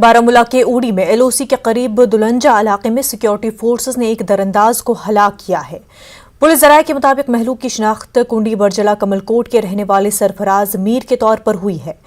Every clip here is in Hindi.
बारामूला के ऊड़ी में एलओसी के करीब दुलंजा इलाके में सिक्योरिटी फोर्सेस ने एक दरअंदाज को हलाक किया है। पुलिस जराये के मुताबिक महलूक की शिनाख्त कुंडी बरजला कमलकोट के रहने वाले सरफराज मीर के तौर पर हुई है।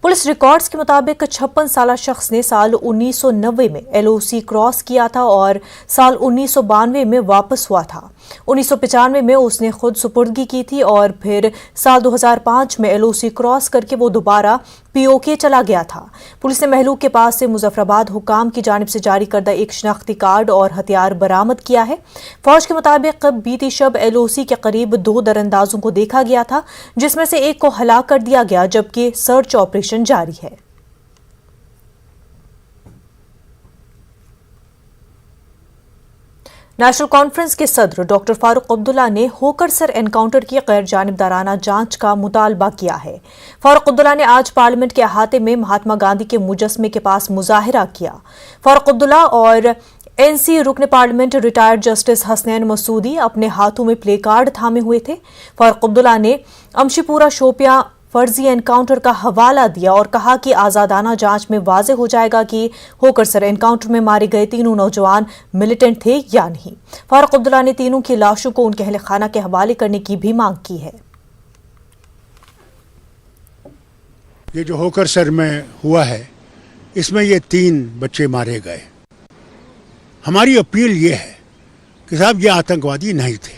पुलिस रिकॉर्ड्स के मुताबिक 56 साला शख्स ने साल 1990 में एलओसी क्रॉस किया था और साल 1992 में वापस हुआ था। 1995 में उसने खुद सुपुर्दगी की थी और फिर साल 2005 में एलओसी क्रॉस करके वो दोबारा पीओके चला गया था। पुलिस ने महलूक के पास से मुजफ्फराबाद हुकाम की जानिब से जारी करदा एक शनाख्ती कार्ड और हथियार बरामद किया है। फौज के मुताबिक बीती शब एलओसी के करीब 2 दरअंदाजों को देखा गया था, जिसमें से एक को हलाक कर दिया गया, जबकि सर्च ऑपरेशन जारी है। नेशनल कॉन्फ्रेंस के सदर डॉक्टर फारूक अब्दुल्ला ने होकरसर एनकाउंटर की गैर जानिबदाराना जांच का मुतालबा किया है। फारूक अब्दुल्ला ने आज पार्लियामेंट के अहाते में महात्मा गांधी के मुजस्मे के पास मुजाहिरा किया। फारूक अब्दुल्ला और एनसी रुकन parliament retired justice Hasnain Masoodi अपने हाथों में प्ले कार्ड थामे हुए थे। फारूक अब्दुल्ला ने अमशीपुरा शोपियां फर्जी एनकाउंटर का हवाला दिया और कहा कि आजादाना जांच में वाजे हो जाएगा कि होकरसर एनकाउंटर में मारे गए तीनों नौजवान मिलिटेंट थे या नहीं। फारूक अब्दुल्ला ने तीनों की लाशों को उनके अहले खाना के हवाले करने की भी मांग की है। ये जो होकरसर में हुआ है, इसमें ये 3 बच्चे मारे गए। हमारी अपील ये है कि साहब ये आतंकवादी नहीं थे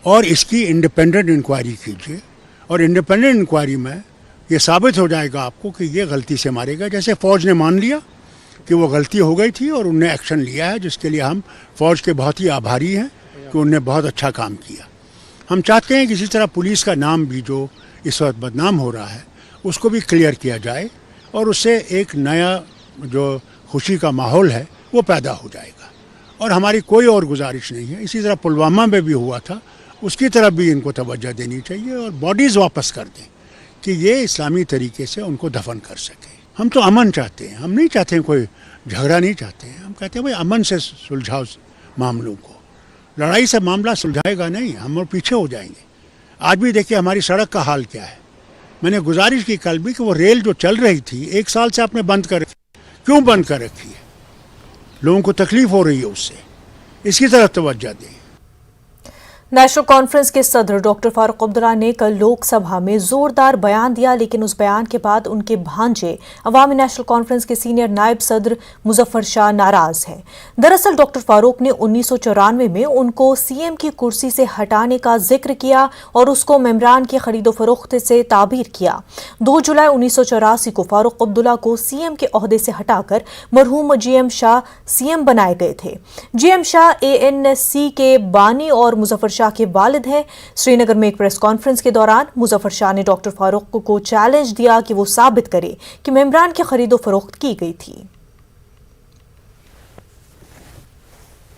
और इसकी इंडिपेंडेंट इंक्वायरी कीजिए और इंडिपेंडेंट इंक्वायरी में ये साबित हो जाएगा आपको कि ये गलती से मारे गए। जैसे फ़ौज ने मान लिया कि वो गलती हो गई थी और उनने एक्शन लिया है, जिसके लिए हम फ़ौज के बहुत ही आभारी हैं कि उनने बहुत अच्छा काम किया। हम चाहते हैं कि इसी तरह पुलिस का नाम भी जो इस वक्त बदनाम हो रहा है उसको भी क्लियर किया जाए और उससे एक नया जो खुशी का माहौल है वो पैदा हो जाएगा। और हमारी कोई और गुजारिश नहीं है। इसी तरह पुलवामा में भी हुआ था, उसकी तरफ भी इनको तवज्जो देनी चाहिए और बॉडीज़ वापस कर दें कि ये इस्लामी तरीके से उनको दफन कर सकें। हम तो अमन चाहते हैं, हम नहीं चाहते हैं कोई झगड़ा नहीं चाहते हैं। हम कहते हैं भाई अमन से सुलझाओ मामलों को, लड़ाई से मामला सुलझाएगा नहीं, हम और पीछे हो जाएंगे। आज भी देखिए हमारी सड़क का हाल क्या है। मैंने गुजारिश की कल भी कि वो रेल जो चल रही थी 1 साल से आपने बंद कर रखी, क्यों बंद कर रखी है? लोगों को तकलीफ हो रही है उससे, इसकी तरफ तवज्जो दें। नेशनल कॉन्फ्रेंस के सदर डॉक्टर फारूक अब्दुल्ला ने कल लोकसभा में जोरदार बयान दिया, लेकिन उस बयान के बाद उनके भांजे अवामी नेशनल कॉन्फ्रेंस के सीनियर नायब सदर मुजफ्फर शाह नाराज हैं। दरअसल डॉक्टर फारूक ने 1994 में उनको सीएम की कुर्सी से हटाने का जिक्र किया और उसको मेम्बरान की खरीदो फरोख्त से ताबीर किया। 2 जुलाई 1984 को फारूक अब्दुल्ला को सीएम के ओहदे से हटाकर मरहूम जीएम शाह सीएम बनाए गए थे। जीएम शाह ANC के बानी और मुजफ्फर शाह के वालिद हैं। श्रीनगर में एक प्रेस कॉन्फ्रेंस के दौरान मुजफ्फर शाह ने डॉक्टर फारूक को चैलेंज दिया कि वो साबित करे कि मेम्बरान की खरीदो फरोख्त की गई थी।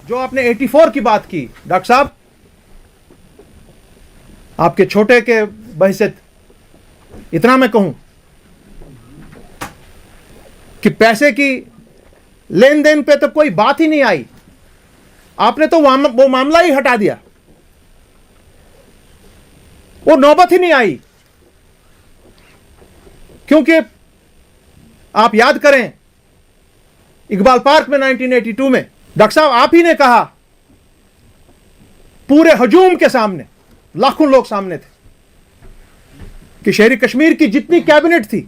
जो आपने 84 की बात की डॉक्टर साहब, आपके छोटे के बहसियत इतना मैं कहूं कि पैसे की लेन देन पे तो कोई बात ही नहीं आई। आपने तो वो मामला ही हटा दिया, वो नौबत ही नहीं आई। क्योंकि आप याद करें इकबाल पार्क में 1982 में डॉक्टर साहब आप ही ने कहा, पूरे हजूम के सामने, लाखों लोग सामने थे, कि शहरी कश्मीर की जितनी कैबिनेट थी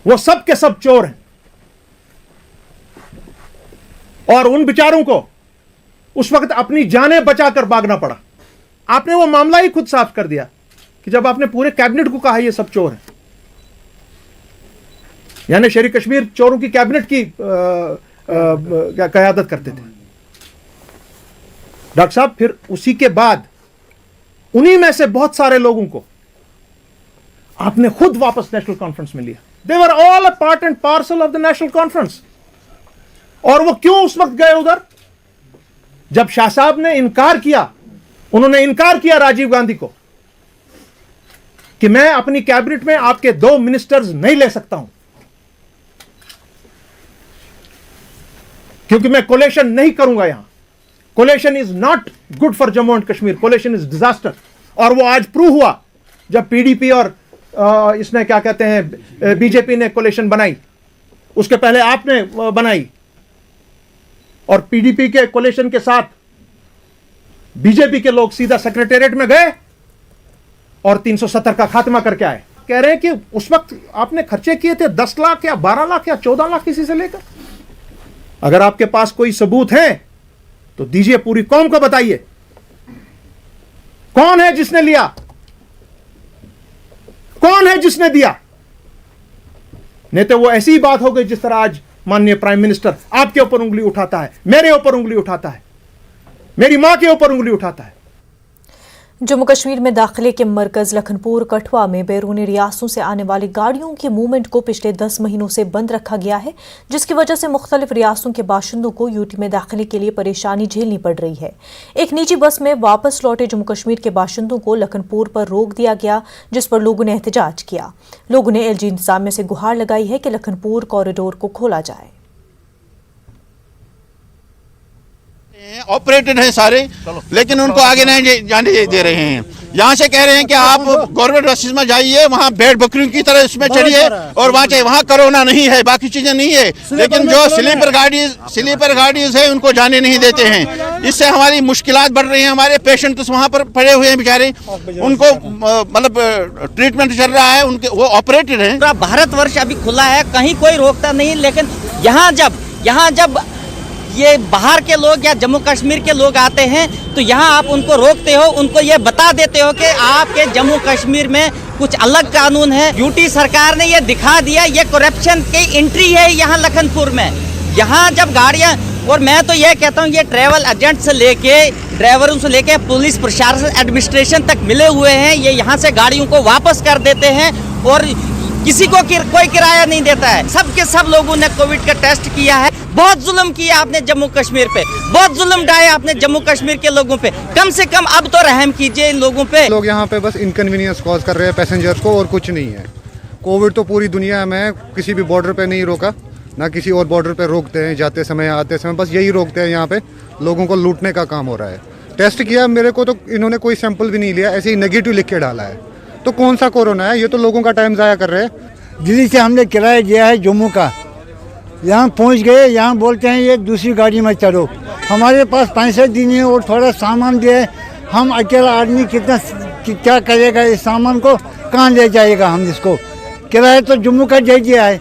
वो सब के सब चोर हैं और उन बेचारों को उस वक्त अपनी जानें बचाकर भागना पड़ा। आपने वो मामला ही खुद साफ कर दिया कि जब आपने पूरे कैबिनेट को कहा ये सब चोर हैं, यानी शहरी कश्मीर चोरों की कैबिनेट की क़यादत करते थे डॉक्टर साहब। फिर उसी के बाद उन्हीं में से बहुत सारे लोगों को आपने खुद वापस नेशनल कॉन्फ्रेंस में लिया। They were all a part and parcel of the national conference. और वो क्यों उस वक्त गए उधर? जब शाह साहब ने इनकार किया, उन्होंने इनकार किया राजीव गांधी को कि मैं अपनी कैबिनेट में आपके 2 मिनिस्टर्स नहीं ले सकता हूं क्योंकि मैं कोलेशन नहीं करूंगा। यहां coalition is not good for Jammu and Kashmir, coalition is disaster. और वो आज प्रूव हुआ जब PDP और इसने क्या कहते हैं बीजेपी ने कोलेशन बनाई उसके पहले आपने बनाई, और पीडीपी के कोलिशन के साथ बीजेपी के लोग सीधा सेक्रेटेरिएट में गए और 370 का खात्मा करके आए। कह रहे हैं कि उस वक्त आपने खर्चे किए थे 10 लाख या 12 लाख या 14 लाख किसी से लेकर। अगर आपके पास कोई सबूत है तो दीजिए, पूरी कौम को बताइए कौन है जिसने लिया, कौन है जिसने दिया। नहीं तो वो ऐसी ही बात हो गई जिस तरह आज माननीय प्राइम मिनिस्टर आपके ऊपर उंगली उठाता है, मेरे ऊपर उंगली उठाता है, मेरी मां के ऊपर उंगली उठाता है। जम्मू कश्मीर में दाखिले के मरकज लखनपुर कठुआ में बैरूनी रियासतों से आने वाली गाड़ियों की मूवमेंट को पिछले 10 महीनों से बंद रखा गया है, जिसकी वजह से मुख्तलिफ रियासतों के बाशिंदों को यूटी में दाखिले के लिए परेशानी झेलनी पड़ रही है। एक निजी बस में वापस लौटे जम्मू कश्मीर के बाशिंदों को लखनपुर पर रोक दिया गया, जिस पर लोगों ने एहतजाज किया। लोगों ने एलजी इंतजामिया से गुहार लगाई है कि लखनपुर कॉरिडोर को खोला जाए। ऑपरेटेड हैं सारे, लेकिन उनको आगे नहीं जाने दे रहे हैं। यहाँ से कह रहे हैं कि आप गवर्नमेंट बसेस में जाइए, वहाँ भेड़ बकरियों की तरह इसमें चढ़िए और वहाँ चाहिए, वहाँ कोरोना नहीं है, बाकी चीजें नहीं है, लेकिन जो स्लीपर गाड़ीज है उनको जाने नहीं देते हैं। इससे हमारी मुश्किलात बढ़ रही हैं। हमारे पेशेंट वहाँ पर पड़े हुए हैं बेचारे, उनको मतलब ट्रीटमेंट चल रहा है, उनके वो ऑपरेटेड है। पूरा भारतवर्ष अभी खुला है, कहीं कोई रोकता नहीं, लेकिन यहाँ जब ये बाहर के लोग या जम्मू कश्मीर के लोग आते हैं तो यहाँ आप उनको रोकते हो, उनको ये बता देते हो कि आपके जम्मू कश्मीर में कुछ अलग कानून है। यूटी सरकार ने ये दिखा दिया, ये करप्शन की एंट्री है यहाँ लखनपुर में। यहाँ जब गाड़ियाँ, और मैं तो ये कहता हूँ ये ट्रैवल एजेंट से लेके ड्राइवरों से लेके पुलिस प्रशासन एडमिनिस्ट्रेशन तक मिले हुए हैं। ये यहाँ से गाड़ियों को वापस कर देते हैं और किसी को कोई किराया नहीं देता है। सबके सब लोगों ने कोविड का टेस्ट किया है। बहुत जुल्म किया आपने जम्मू कश्मीर पे, बहुत जुल्म ढाया आपने जम्मू कश्मीर के लोगों पे। कम से कम अब तो रहम कीजिए इन लोगों पे। लोग यहाँ पे बस इनकन्वीनियंस कॉज कर रहे हैं पैसेंजर्स को, और कुछ नहीं है। कोविड तो पूरी दुनिया में किसी भी बॉर्डर पे नहीं रोका, ना किसी और बॉर्डर पे रोकते हैं जाते समय आते समय, बस यही रोकते हैं। यहाँ पे लोगों को लूटने का काम हो रहा है। टेस्ट किया मेरे को तो इन्होंने कोई सैंपल भी नहीं लिया, ऐसे ही नेगेटिव लिख के डाला है। तो कौन सा कोरोना है? ये तो लोगों का टाइम ज़ाया कर रहे हैं। दिल्ली से हमने किराया दिया है जम्मू का, यहाँ पहुँच गए, यहाँ बोलते हैं ये दूसरी गाड़ी में चढ़ो। हमारे पास पैसे नहीं है और थोड़ा सामान दिया है। हम अकेला आदमी क्या करेगा? इस सामान को कहाँ ले जाएगा? हम इसको किराया तो जम्मू का दे दिया है।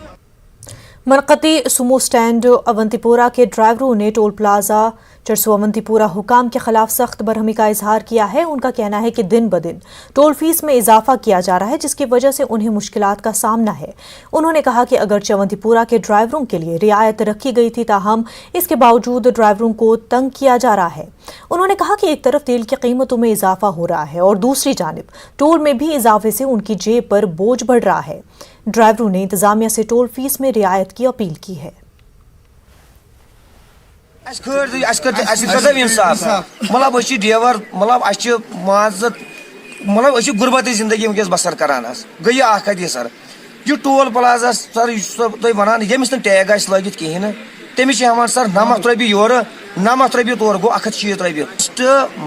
मरकती सुमो स्टैंड अवंतीपोरा के ड्राइवरों ने टोल प्लाजा चरसो अवंतीपोरा हुकाम के खिलाफ सख्त बरहमी का इजहार किया है। उनका कहना है कि दिन ब दिन टोल फीस में इजाफा किया जा रहा है, जिसकी वजह से उन्हें मुश्किलात का सामना है। उन्होंने कहा कि अगरचे अवंतीपोरा के ड्राइवरों के लिए रियायत रखी गई थी, ताहम इसके बावजूद ड्राइवरों को तंग किया जा रहा है। उन्होंने कहा कि एक तरफ तेल की कीमतों में इजाफा हो रहा है और दूसरी जानिब टोल में भी इजाफे से उनकी जेब पर बोझ बढ़ रहा है। ड्राइवरों ने इंतजामिया से टोल फीस में रियायत की अपील की है। मतलब ड्राइवर मतलब माजत मतलब गुरबती जिंदगी वनस बसर करान गई अखी सर यह टोल प्लाजा सर तुम वन यमिस टैग लगित कहें तमिस हेवान सर 9 रपी योर 9 रपी तोर गो 160 रपी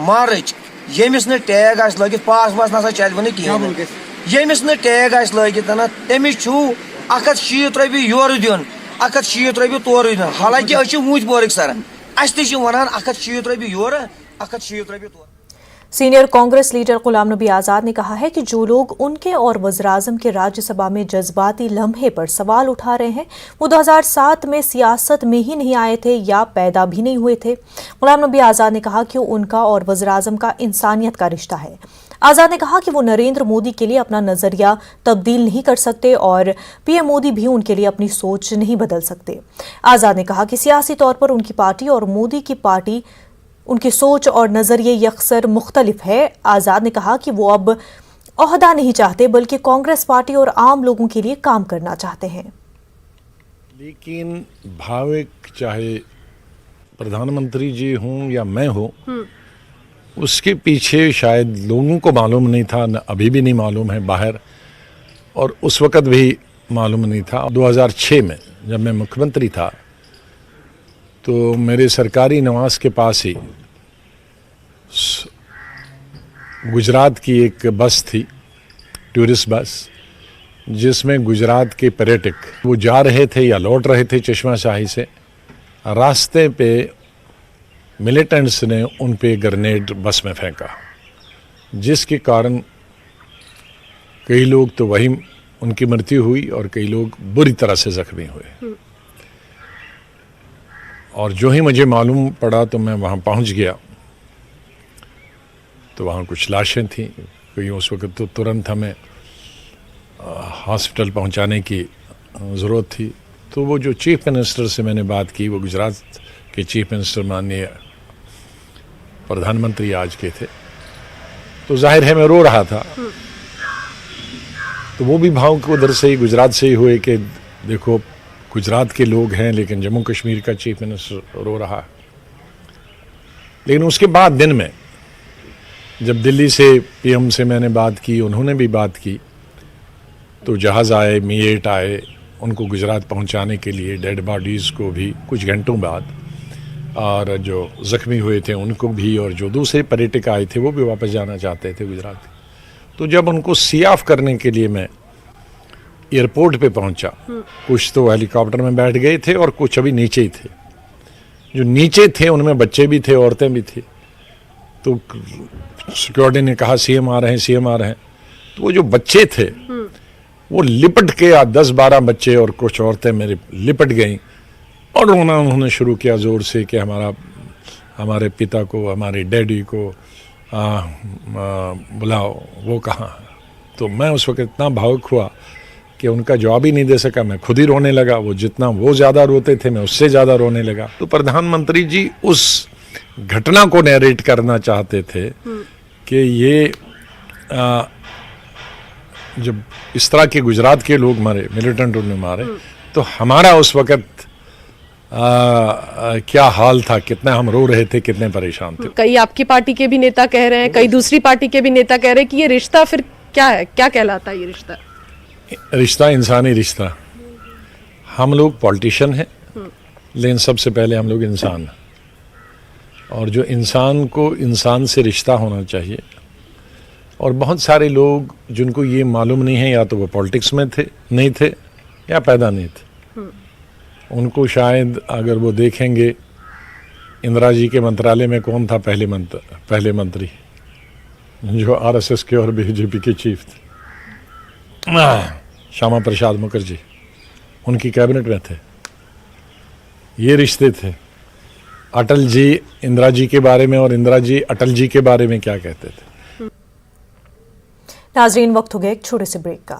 मार्च यमिस टैग लगित पास वास ना चल कहें यमिस टैग लगित तमिस 160 रपी योर दिन 160 रपी तोर दिन। हालांकि वूत बोरिक सर वन 160 रपी योर 160 रपी तोर। सीनियर कांग्रेस लीडर गुलाम नबी आज़ाद ने कहा है कि जो लोग उनके और वज़ीर-ए-आज़म के राज्यसभा में जज्बाती लम्हे पर सवाल उठा रहे हैं, वो 2007 में सियासत में ही नहीं आए थे या पैदा भी नहीं हुए थे। गुलाम नबी आज़ाद ने कहा कि उनका और वज़ीर-ए-आज़म का इंसानियत का रिश्ता है। आज़ाद ने कहा कि वो नरेंद्र मोदी के लिए अपना नज़रिया तब्दील नहीं कर सकते और पीएम मोदी भी उनके लिए अपनी सोच नहीं बदल सकते। आज़ाद ने कहा कि सियासी तौर पर उनकी पार्टी और मोदी की पार्टी उनकी सोच और नजरिए यकसर मुख्तलिफ है। आज़ाद ने कहा कि वो अब ओहदा नहीं चाहते बल्कि कांग्रेस पार्टी और आम लोगों के लिए काम करना चाहते हैं। लेकिन भाविक चाहे प्रधानमंत्री जी हों या मैं हूं, उसके पीछे शायद लोगों को मालूम नहीं था, न अभी भी नहीं मालूम है बाहर, और उस वक़्त भी मालूम नहीं था। 2006 में जब मैं मुख्यमंत्री था तो मेरे सरकारी निवास के पास ही गुजरात की एक बस थी, टूरिस्ट बस, जिसमें गुजरात के पर्यटक वो जा रहे थे या लौट रहे थे चश्मा शाही से, रास्ते पे मिलिटेंट्स ने उन पे ग्रेनेड बस में फेंका, जिसके कारण कई लोग तो वहीं उनकी मृत्यु हुई और कई लोग बुरी तरह से जख्मी हुए। और जो ही मुझे मालूम पड़ा तो मैं वहाँ पहुँच गया, तो वहाँ कुछ लाशें थीं, कोई उस वक्त तो तुरंत हमें हॉस्पिटल पहुँचाने की ज़रूरत थी। तो वो जो चीफ मिनिस्टर से मैंने बात की, वो गुजरात के चीफ मिनिस्टर माननीय प्रधानमंत्री आज के थे, तो जाहिर है मैं रो रहा था। तो वो भी भावुक उधर से ही, गुजरात से ही हुए कि देखो गुजरात के लोग हैं लेकिन जम्मू कश्मीर का चीफ मिनिस्टर रो रहा है। लेकिन उसके बाद दिन में जब दिल्ली से पीएम से मैंने बात की, उन्होंने भी बात की, तो जहाज़ आए, मी-8 आए उनको गुजरात पहुंचाने के लिए, डेड बॉडीज़ को भी कुछ घंटों बाद, और जो ज़ख्मी हुए थे उनको भी, और जो दूसरे पर्यटक आए थे वो भी वापस जाना चाहते थे गुजरात। तो जब उनको सी ऑफ करने के लिए मैं एयरपोर्ट पे पहुंचा, कुछ तो हेलीकॉप्टर में बैठ गए थे और कुछ अभी नीचे ही थे। जो नीचे थे उनमें बच्चे भी थे, औरतें भी थी। तो सिक्योरिटी ने कहा सीएम आ रहे हैं, सीएम आ रहे हैं। तो वो जो बच्चे थे वो लिपट के 10-12 बच्चे और कुछ औरतें मेरे लिपट गईं और उन्होंने शुरू किया ज़ोर से कि हमारे पिता को, हमारे डैडी को बुलाओ, वो कहाँ। तो मैं उस वक्त इतना भावुक हुआ कि उनका जवाब ही नहीं दे सका, मैं खुद ही रोने लगा। वो जितना वो ज़्यादा रोते थे मैं उससे ज़्यादा रोने लगा। तो प्रधानमंत्री जी उस घटना को नैरेट करना चाहते थे कि ये जब इस तरह के गुजरात के लोग मरे, मिलिटेंट उन्हें मारे, तो हमारा उस वक्त क्या हाल था, कितना हम रो रहे थे, कितने परेशान थे। कई आपकी पार्टी के भी नेता कह रहे हैं, कई दूसरी पार्टी के भी नेता कह रहे हैं कि ये रिश्ता फिर क्या है, क्या कहलाता है ये रिश्ता? रिश्ता इंसानी रिश्ता। हम लोग पॉलिटिशियन हैं लेकिन सबसे पहले हम लोग इंसान हैं, और जो इंसान को इंसान से रिश्ता होना चाहिए। और बहुत सारे लोग जिनको ये मालूम नहीं है, या तो वो पॉलिटिक्स में नहीं थे या पैदा नहीं थे। उनको शायद अगर वो देखेंगे इंदिरा जी के मंत्रालय में कौन था पहले मंत्री, जो आरएसएस के और बीजेपी के चीफ थे, श्यामा प्रसाद मुखर्जी, उनकी कैबिनेट में थे। ये रिश्ते थे। अटल जी इंदिरा जी के बारे में और इंदिरा जी अटल जी के बारे में क्या कहते थे। नाजरीन, वक्त हो गया एक छोटे से ब्रेक का।